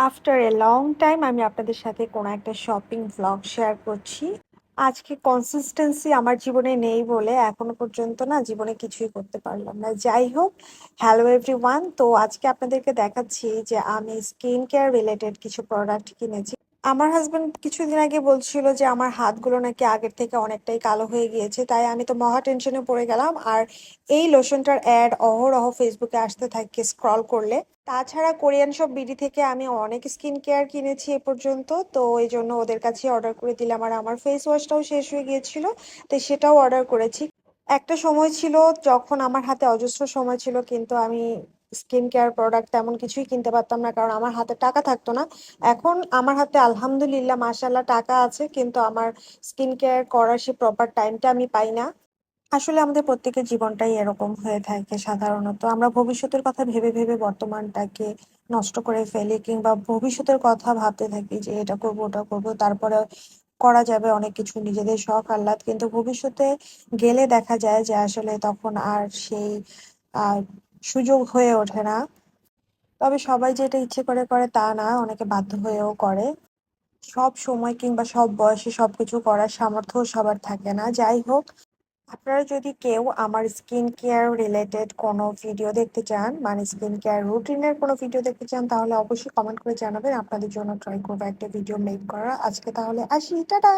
After a long time আমি আপনাদের সাথে কোনো একটা শপিং ভ্লগ শেয়ার করছি। আজকে কনসিস্টেন্সি আমার জীবনে নেই বলে এখনো পর্যন্ত না জীবনে কিছুই করতে পারলাম না। যাই হোক, হ্যালো এভরিওয়ান। তো আজকে আপনাদেরকে দেখাচ্ছি যে আমি স্কিন কেয়ার রিলেটেড কিছু প্রোডাক্ট কিনেছি। আমার হাজবেন্ড কিছুদিন আগে বলছিল যে আমার হাতগুলো নাকি আগের থেকে অনেকটাই কালো হয়ে গিয়েছে, তাই আমি তো মহা টেনশনে পড়ে গেলাম। আর এই লোশনটার অ্যাড অহরহ ফেসবুকে আসতে থাকে স্ক্রল করলে। তাছাড়া কোরিয়ান সব বিডি থেকে আমি অনেক স্কিন কেয়ার কিনেছি এ পর্যন্ত, তো এই জন্য ওদের কাছে অর্ডার করে দিলাম। আর আমার ফেস ওয়াশটাও শেষ হয়ে গিয়েছিল, তো সেটাও অর্ডার করেছি। একটা সময় ছিল যখন আমার হাতে অজস্র সময় ছিল, কিন্তু আমি স্কিন কেয়ার প্রোডাক্ট তেমন কিছুই কিনতে পারতাম না, কারণ আমার হাতে টাকা থাকতো না। এখন আমার হাতে আলহামদুলিল্লাহ মাশাআল্লাহ টাকা আছে, কিন্তু আমার স্কিন কেয়ার করার সে প্রপার টাইমটা আমি পাই না। আসলে আমাদের প্রত্যেকের জীবনটাই এরকম হয়ে থাকে সাধারণত। আমরা ভবিষ্যতের কথা ভেবে ভেবে বর্তমানটাকে নষ্ট করে ফেলি, কিংবা ভবিষ্যতের কথা ভাবতে থাকি যে এটা করব ওটা করব, তারপরে করা যাবে অনেক কিছু নিজেদের শখ আহ্লাদ, কিন্তু ভবিষ্যতে গেলে দেখা যায় যে আসলে তখন আর সেই আহ সুযোগ হয়ে ওঠে না। তবে সবাই যেটা ইচ্ছে করে করে তা না, অনেকে বাধ্য হয়েও করে। সব সময় কিংবা সব বয়সে সবকিছু করার সামর্থ্য সবার থাকে না। যাই হোক, আপনারা যদি কেউ আমার স্কিন কেয়ার রিলেটেড কোনো ভিডিও দেখতে চান, মানে স্কিন কেয়ার রুটিনের কোনো ভিডিও দেখতে চান, তাহলে অবশ্যই কমেন্ট করে জানাবেন। আপনাদের জন্য ট্রাই করবো একটা ভিডিও মেক করা। আজকে তাহলে আসি, টাটা।